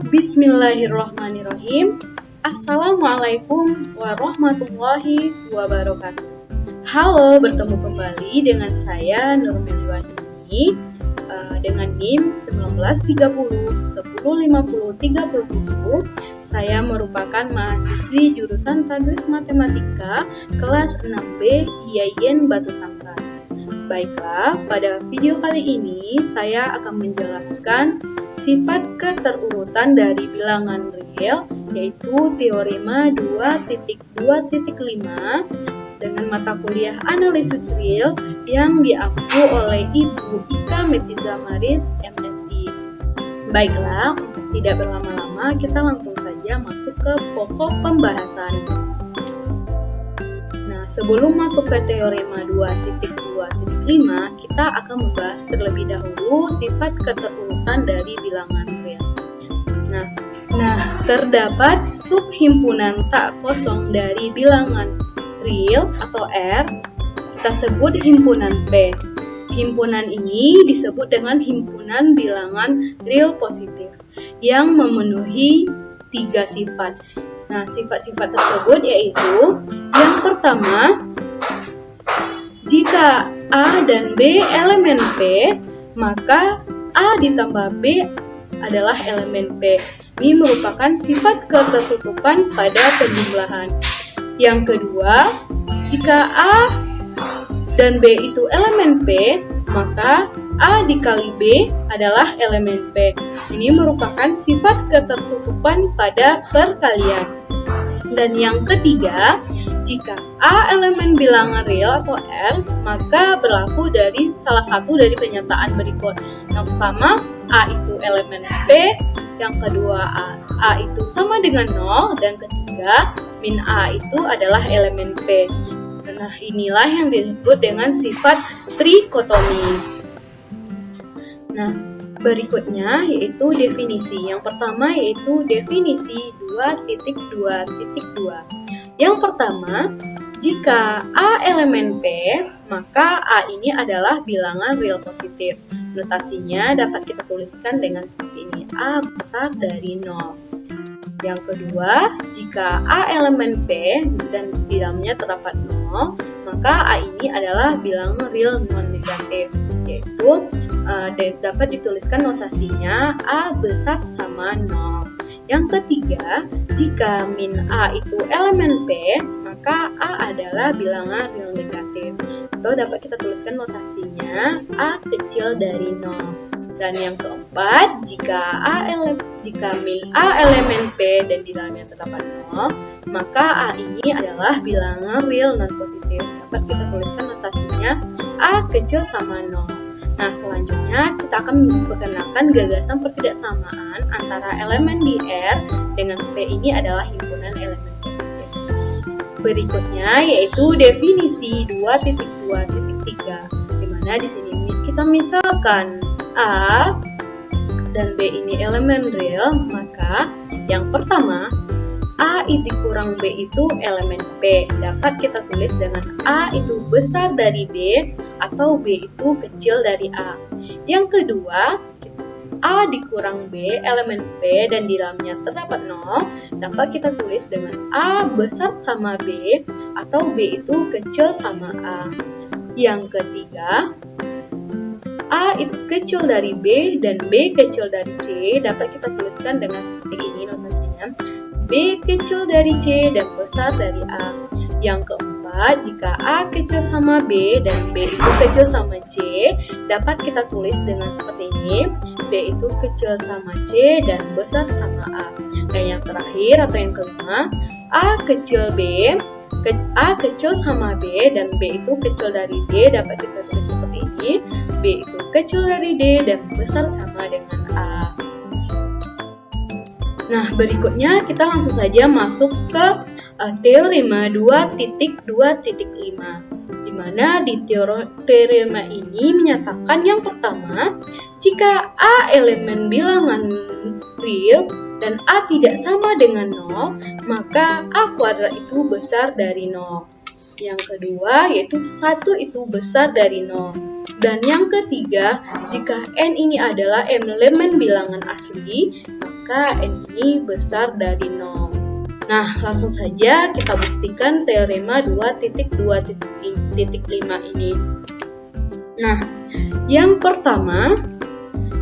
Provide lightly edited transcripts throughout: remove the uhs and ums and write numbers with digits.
Bismillahirrahmanirrahim. Assalamualaikum warahmatullahi wabarakatuh. Halo, bertemu kembali dengan saya Nurmeliwati dengan NIM 1930 1050 37. Saya merupakan mahasiswi jurusan Tadris Matematika kelas 6B IAIN Batu Sangkar. Baiklah, pada video kali ini saya akan menjelaskan sifat keterurutan dari bilangan real, yaitu teorema 2.2.5 dengan mata kuliah analisis real yang diampu oleh Ibu Ika Metiza Maris, MSI. Baiklah, untuk tidak berlama-lama, kita langsung saja masuk ke pokok pembahasan. Sebelum masuk ke teorema 2.2.5, kita akan membahas terlebih dahulu sifat keterurutan dari bilangan real. Nah, terdapat subhimpunan tak kosong dari bilangan real atau R, kita sebut himpunan P. Himpunan ini disebut dengan himpunan bilangan real positif yang memenuhi 3 sifat. Nah, sifat-sifat tersebut yaitu yang pertama, jika A dan B elemen P, maka A ditambah B adalah elemen P. Ini merupakan sifat ketertutupan pada penjumlahan. Yang kedua, jika A dan B itu elemen P, maka A dikali B adalah elemen P. Ini merupakan sifat ketertutupan pada perkalian. Dan yang ketiga, jika A elemen bilangan real atau R, maka berlaku dari salah satu dari pernyataan berikut. Yang pertama, A itu elemen P, yang kedua A itu sama dengan 0, dan ketiga, min A itu adalah elemen P. Nah, inilah yang disebut dengan sifat trikotomi. Nah, berikutnya yaitu definisi. Yang pertama yaitu definisi 2.2.2. Yang pertama, jika A elemen P, maka A ini adalah bilangan real positif. Notasinya dapat kita tuliskan dengan seperti ini, A besar dari 0. Yang kedua, jika A elemen P dan di dalamnya terdapat 0, maka A ini adalah bilangan real non-negatif, yaitu dapat dituliskan notasinya A besar sama 0. Yang ketiga, jika min A itu elemen P, maka A adalah bilangan real negatif, atau dapat kita tuliskan notasinya A kecil dari 0. Dan yang keempat, jika min A elemen P dan di dalamnya terdapat 0, maka A ini adalah bilangan real non-positif. Dapat kita tuliskan notasinya A kecil sama 0. Nah, selanjutnya kita akan memperkenalkan gagasan pertidaksamaan antara elemen di R dengan P ini adalah himpunan elemen positif. Berikutnya yaitu definisi 2.2.3, di mana di sini kita misalkan A dan B ini elemen real, maka yang pertama A dikurang B itu elemen P. Dapat kita tulis dengan A itu besar dari B atau B itu kecil dari A. Yang kedua, A dikurang B elemen P dan di dalamnya terdapat 0. Dapat kita tulis dengan A besar sama B atau B itu kecil sama A. Yang ketiga, A itu kecil dari B dan B kecil dari C. Dapat kita tuliskan dengan seperti ini notasinya, B kecil dari C dan besar dari A. Yang keempat, jika A kecil sama B dan B itu kecil sama C, dapat kita tulis dengan seperti ini, B itu kecil sama C dan besar sama A. Dan yang terakhir atau yang kelima, A kecil sama B dan B itu kecil dari D, dapat kita tulis seperti ini, B itu kecil dari D dan besar sama dengan A. Nah, berikutnya kita langsung saja masuk ke teorema 2.2.5, di mana di teorema ini menyatakan yang pertama, jika A elemen bilangan real dan A tidak sama dengan 0, maka A kuadrat itu besar dari 0. Yang kedua, yaitu 1 itu besar dari 0. Dan yang ketiga, jika N ini adalah elemen bilangan asli, maka N ini besar dari 0. Nah, langsung saja kita buktikan teorema 2.2.5 ini. Nah, yang pertama,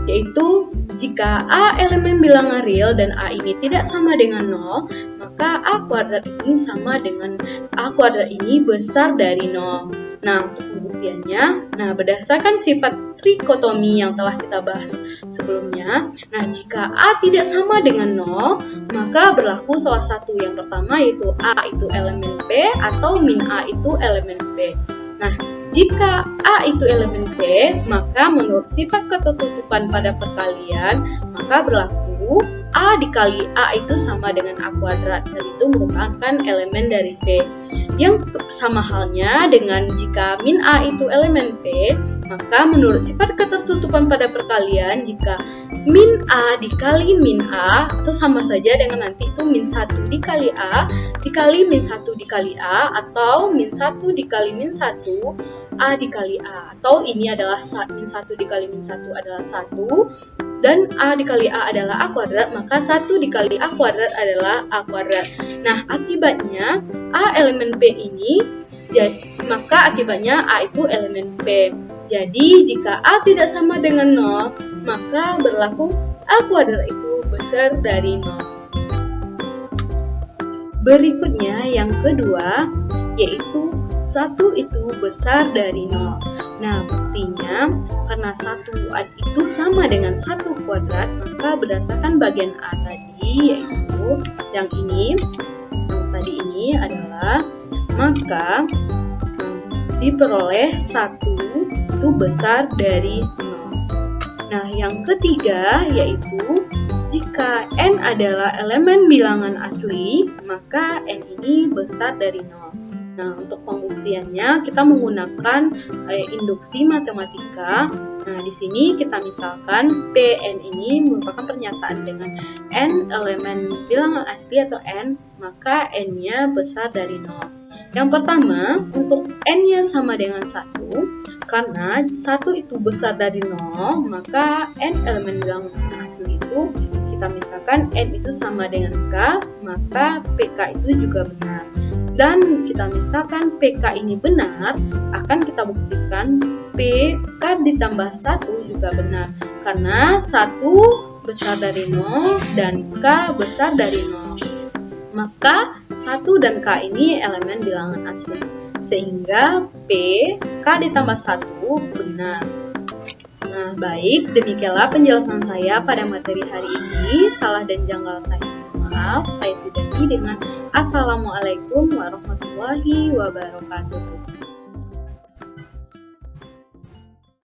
yaitu jika A elemen bilangan real dan A ini tidak sama dengan 0, maka A kuadrat ini sama dengan A kuadrat ini besar dari 0. Nah, untuk pembuktiannya, berdasarkan sifat trikotomi yang telah kita bahas sebelumnya, jika A tidak sama dengan 0, maka berlaku salah satu. Yang pertama yaitu A itu elemen P atau min A itu elemen P. Nah, jika A itu elemen P, maka menurut sifat ketertutupan pada perkalian, maka berlaku A dikali A itu sama dengan A kuadrat, dan itu merupakan elemen dari P. Yang sama halnya dengan jika min A itu elemen P, maka menurut sifat ketertutupan pada perkalian, jika min A dikali min A, atau sama saja dengan nanti itu min 1 dikali A, dikali min 1 dikali A, atau min 1 dikali min 1, A dikali A, atau ini adalah min 1 dikali min 1 adalah 1, dan A dikali A adalah A kuadrat, maka 1 dikali A kuadrat adalah A kuadrat. Nah, akibatnya A elemen P ini, maka akibatnya A itu elemen P. Jadi, jika A tidak sama dengan 0, maka berlaku A kuadrat itu besar dari 0. Berikutnya, yang kedua, yaitu 1 itu besar dari 0. Nah, buktinya, karena 1 itu sama dengan 1 kuadrat, maka berdasarkan bagian A tadi, yaitu yang tadi ini adalah, maka diperoleh 1 itu besar dari 0. Nah, yang ketiga, yaitu jika N adalah elemen bilangan asli, maka N ini besar dari 0. Nah, untuk pembuktiannya kita menggunakan induksi matematika. Nah, di sini kita misalkan Pn ini merupakan pernyataan dengan N elemen bilangan asli atau N, maka N-nya besar dari 0. Yang pertama, untuk N-nya sama dengan 1, karena 1 itu besar dari 0, maka N elemen bilangan asli itu, kita misalkan N itu sama dengan K, maka PK itu juga benar. Dan kita misalkan PK ini benar, akan kita buktikan PK ditambah 1 juga benar. Karena 1 besar dari 0 dan K besar dari 0. Maka 1 dan K ini elemen bilangan asli. Sehingga PK ditambah 1 benar. Nah, baik, demikianlah penjelasan saya pada materi hari ini. Salah dan janggal saya, maaf, saya sudahi dengan Assalamualaikum warahmatullahi wabarakatuh.